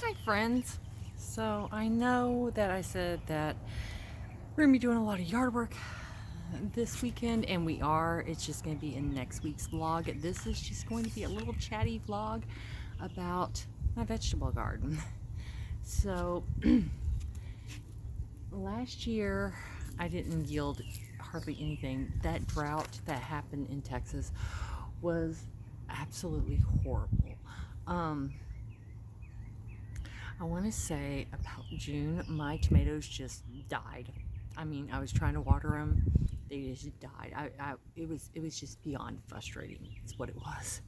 Hi, friends. So I know that I said that we're gonna be doing a lot of yard work this weekend, and we are. It's just gonna be in next week's vlog. This is just going to be a little chatty vlog about my vegetable garden. So last year I didn't yield hardly anything. That drought that happened in Texas was absolutely horrible. Um, I want to say about June, my tomatoes just died. I mean, I was trying to water them, they just died. It was just beyond frustrating. It's what it was.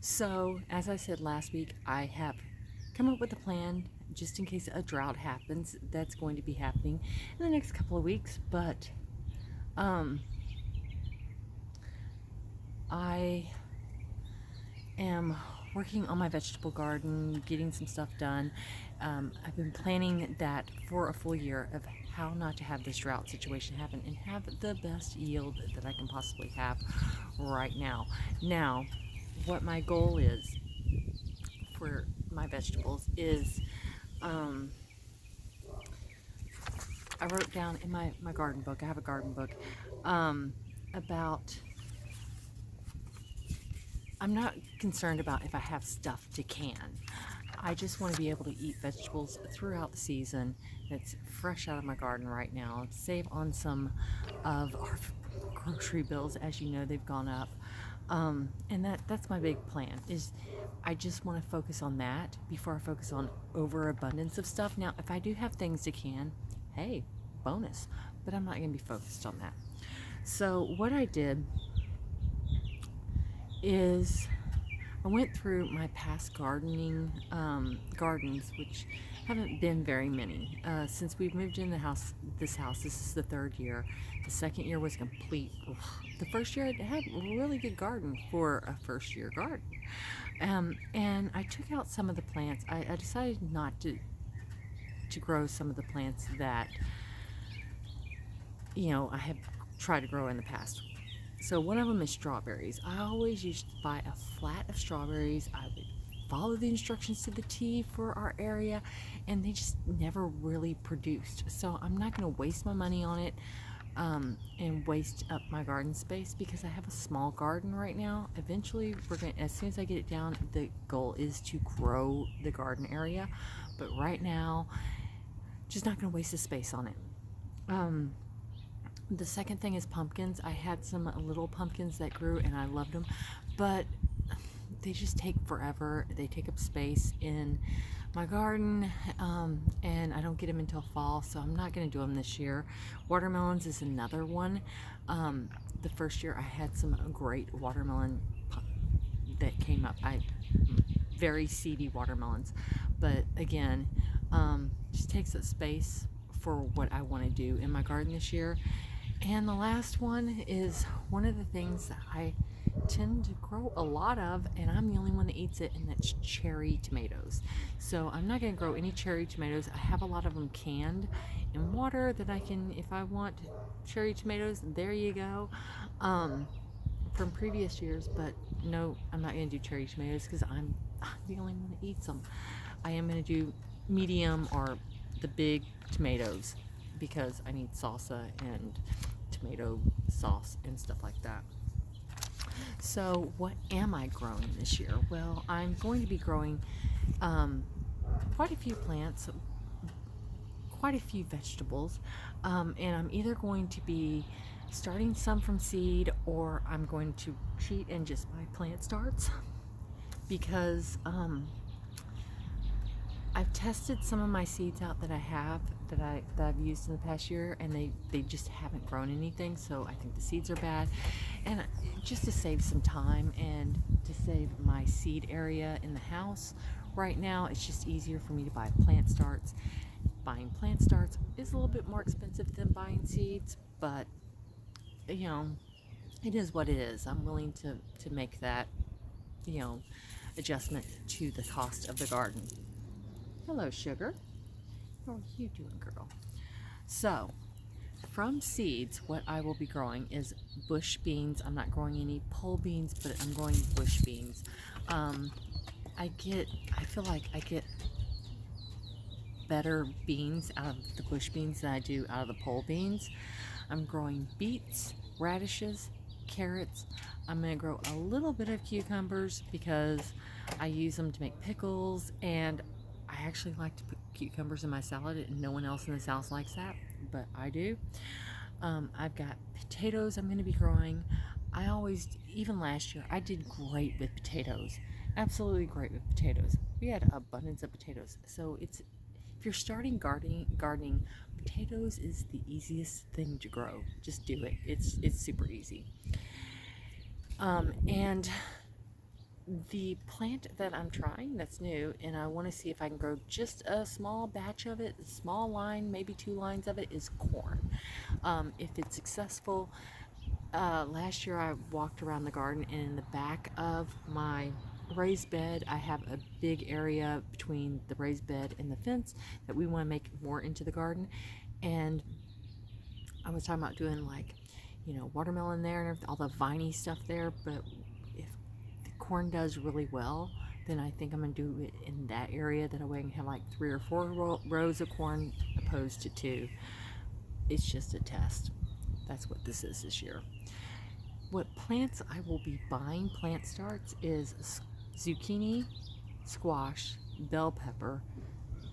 So, as I said last week, I have come up with a plan just in case a drought happens. That's going to be happening in the next couple of weeks. But um, I am working on my vegetable garden, getting some stuff done. I've been planning that for a full year of how not to have this drought situation happen and have the best yield that I can possibly have right now. Now, what my goal is for my vegetables is um, I wrote down in my garden book, I have a garden book, about I'm not concerned about if I have stuff to can. I just want to be able to eat vegetables throughout the season that's fresh out of my garden right now. Save on some of our grocery bills. As you know, they've gone up. And that's my big plan is I just want to focus on that before I focus on overabundance of stuff. Now, if I do have things to can, hey, bonus. But I'm not going to be focused on that. So what I did is I went through my past gardening gardens, which haven't been very many since we've moved in the house. This house, this is the third year. The second year was complete. Ugh. The first year I had a really good garden for a first year garden, and I took out some of the plants. I decided not to grow some of the plants that I had tried to grow in the past. So one of them is strawberries. I always used to buy a flat of strawberries. I would follow the instructions to the T for our area, and they just never really produced. So I'm not going to waste my money on it and waste up my garden space because I have a small garden right now. Eventually, as soon as I get it down, the goal is to grow the garden area. But right now, just not going to waste the space on it. The second thing is pumpkins. I had some little pumpkins that grew and I loved them, but they just take forever. They take up space in my garden, and I don't get them until fall, so I'm not going to do them this year. Watermelons is another one. The first year I had some great watermelon that came up. Very seedy watermelons, but again, just takes up space for what I want to do in my garden this year. And the last one is one of the things that I tend to grow a lot of, and I'm the only one that eats it, and that's cherry tomatoes. So I'm not going to grow any cherry tomatoes. I have a lot of them canned in water that I can, if I want cherry tomatoes, there you go, from previous years. But no, I'm not going to do cherry tomatoes because I'm the only one that eats them. I am going to do medium or the big tomatoes because I need salsa and tomato sauce and stuff like that. So what am I growing this year? Well, I'm going to be growing quite a few plants, quite a few vegetables, and I'm either going to be starting some from seed or I'm going to cheat and just buy plant starts because I've tested some of my seeds out that I have that I've used in the past year, and they just haven't grown anything. So I think the seeds are bad, and just to save some time and to save my seed area in the house right now, it's just easier for me to buy plant starts. Buying plant starts is a little bit more expensive than buying seeds, but you know, it is what it is. I'm willing to make that adjustment to the cost of the garden. Hello, sugar. How are you doing, girl? So, from seeds, what I will be growing is bush beans. I'm not growing any pole beans, but I'm growing bush beans. I feel like I get better beans out of the bush beans than I do out of the pole beans. I'm growing beets, radishes, carrots. I'm going to grow a little bit of cucumbers because I use them to make pickles, and I actually like to put cucumbers in my salad, and no one else in this house likes that, but I do. I've got potatoes I'm going to be growing. I always, even last year, I did great with potatoes. Absolutely great with potatoes. We had abundance of potatoes. So if you're starting gardening, potatoes is the easiest thing to grow. Just do it. It's super easy. And the plant that I'm trying that's new, and I want to see if I can grow just a small batch of it, a small line, maybe 2 lines of it, is corn. If it's successful, last year I walked around the garden, and in the back of my raised bed I have a big area between the raised bed and the fence that we want to make more into the garden. And I was talking about doing, like, watermelon there and everything, all the viney stuff there, but if the corn does really well, then I think I'm going to do it in that area. That way I can have like 3 or 4 rows of corn opposed to 2. It's just a test. That's what this is this year. What plants I will be buying plant starts is zucchini, squash, bell pepper,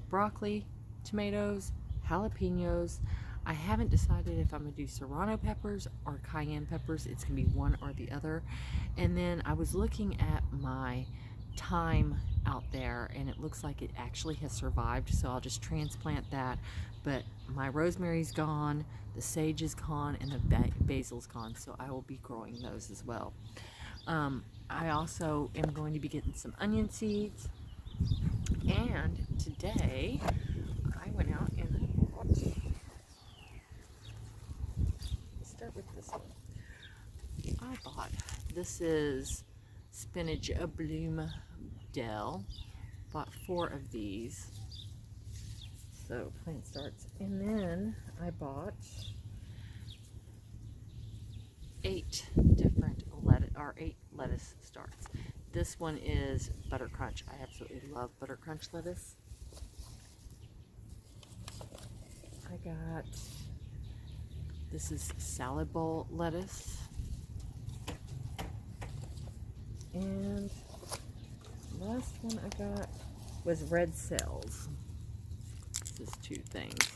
broccoli, tomatoes, jalapenos. I haven't decided if I'm going to do serrano peppers or cayenne peppers. It's going to be one or the other. And then I was looking at my thyme out there, and it looks like it actually has survived, so I'll just transplant that. But my rosemary's gone, the sage is gone, and the basil's gone, so I will be growing those as well. I also am going to be getting some onion seeds, and today I went out and bought, let's start with this one. This is spinach bloom Dell. Bought 4 of these. So plant starts. And then I bought 8 different lettuce starts. This one is Butter Crunch. I absolutely love Butter Crunch lettuce. This is salad bowl lettuce. And the last one I got was red cells. This is 2 things.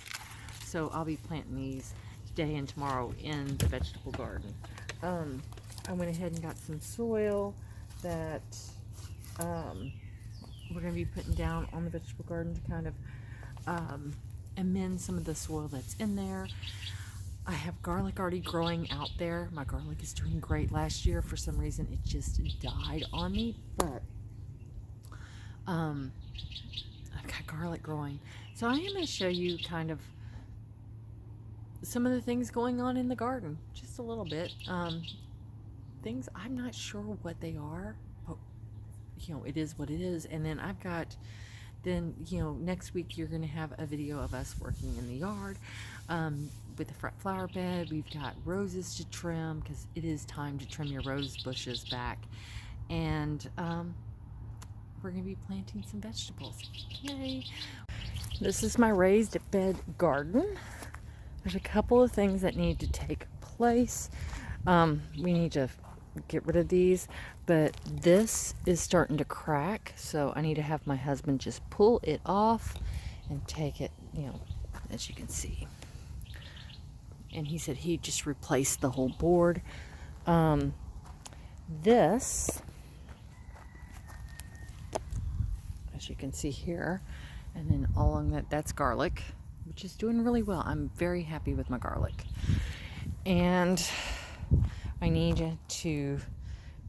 So I'll be planting these today and tomorrow in the vegetable garden. I went ahead and got some soil that we're going to be putting down on the vegetable garden to kind of amend some of the soil that's in there. I have garlic already growing out there. My garlic is doing great. Last year, for some reason, it just died on me, but I've got garlic growing. So I am going to show you kind of some of the things going on in the garden, just a little bit. Things I'm not sure what they are, but it is what it is. And then I've got, next week you're going to have a video of us working in the yard with the flower bed. We've got roses to trim because it is time to trim your rose bushes back. And we're going to be planting some vegetables. Yay! This is my raised bed garden. There's a couple of things that need to take place. We need to get rid of these, but this is starting to crack, so I need to have my husband just pull it off and take it, as you can see. And he said he'd just replace the whole board. This, as you can see here, and then all along that's garlic, which is doing really well. I'm very happy with my garlic. And I need to,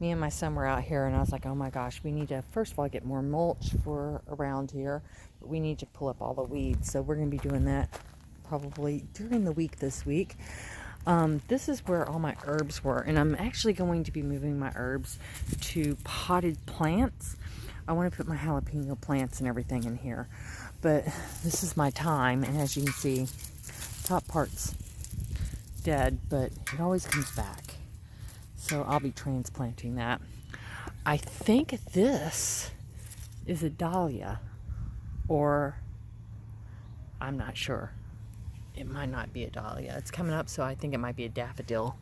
me and my son were out here, and I was like, oh my gosh, we need to, first of all, get more mulch for around here, but we need to pull up all the weeds. So we're going to be doing that probably during the week this week. This is where all my herbs were, and I'm actually going to be moving my herbs to potted plants. I want to put my jalapeno plants and everything in here, but this is my time, and as you can see, top part's dead, but it always comes back. So I'll be transplanting that. I think this is a dahlia, or I'm not sure. It might not be a dahlia. It's coming up, so I think it might be a daffodil.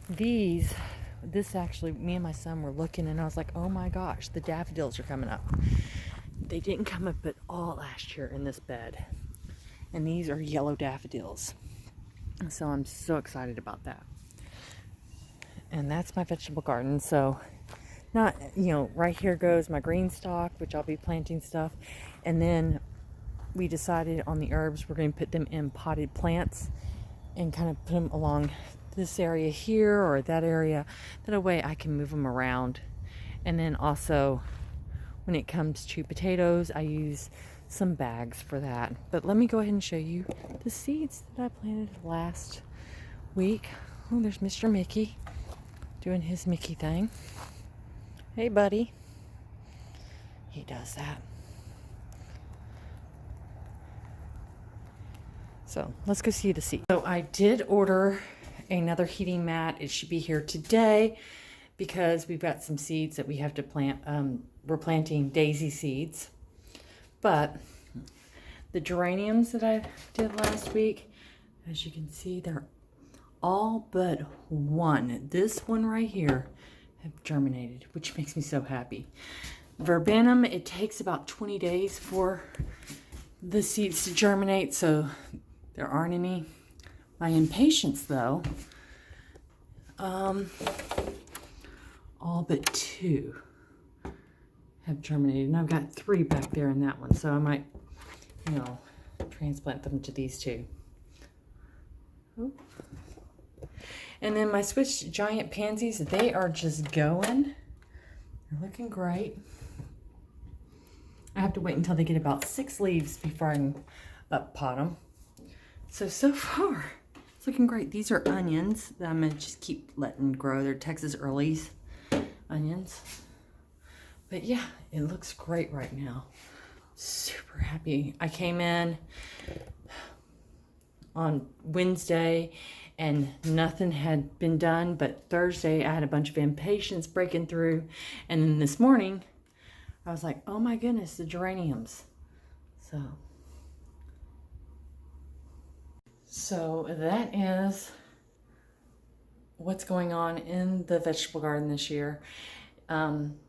This actually, me and my son were looking, and I was like, oh my gosh, the daffodils are coming up. They didn't come up at all last year in this bed. And these are yellow daffodils. So I'm so excited about that. And that's my vegetable garden. So not, right here goes my green stock, which I'll be planting stuff. And then we decided on the herbs, we're going to put them in potted plants and kind of put them along this area here or that area. That way I can move them around. And then also when it comes to potatoes, I use some bags for that. But let me go ahead and show you the seeds that I planted last week. Oh, there's Mr. Mickey doing his Mickey thing. Hey, buddy. He does that. So let's go see the seed. So I did order another heating mat. It should be here today because we've got some seeds that we have to plant. We're planting daisy seeds. But the geraniums that I did last week, as you can see, they're all but one. This one right here have germinated, which makes me so happy. Verbenum, it takes about 20 days for the seeds to germinate, so there aren't any. My impatiens, though, all but 2 have germinated, and I've got 3 back there in that one, so I might, transplant them to these 2. Oh. And then my Swiss giant pansies, they are just going. They're looking great. I have to wait until they get about 6 leaves before I can up pot them. So far, it's looking great. These are onions that I'm going to just keep letting grow. They're Texas Earlies onions. But yeah, it looks great right now. Super happy. I came in on Wednesday and nothing had been done, but Thursday I had a bunch of impatiens breaking through, and then this morning I was like, oh my goodness, the geraniums. So that is what's going on in the vegetable garden this year.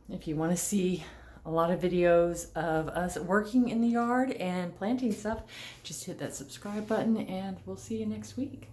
If you want to see a lot of videos of us working in the yard and planting stuff, just hit that subscribe button, and we'll see you next week.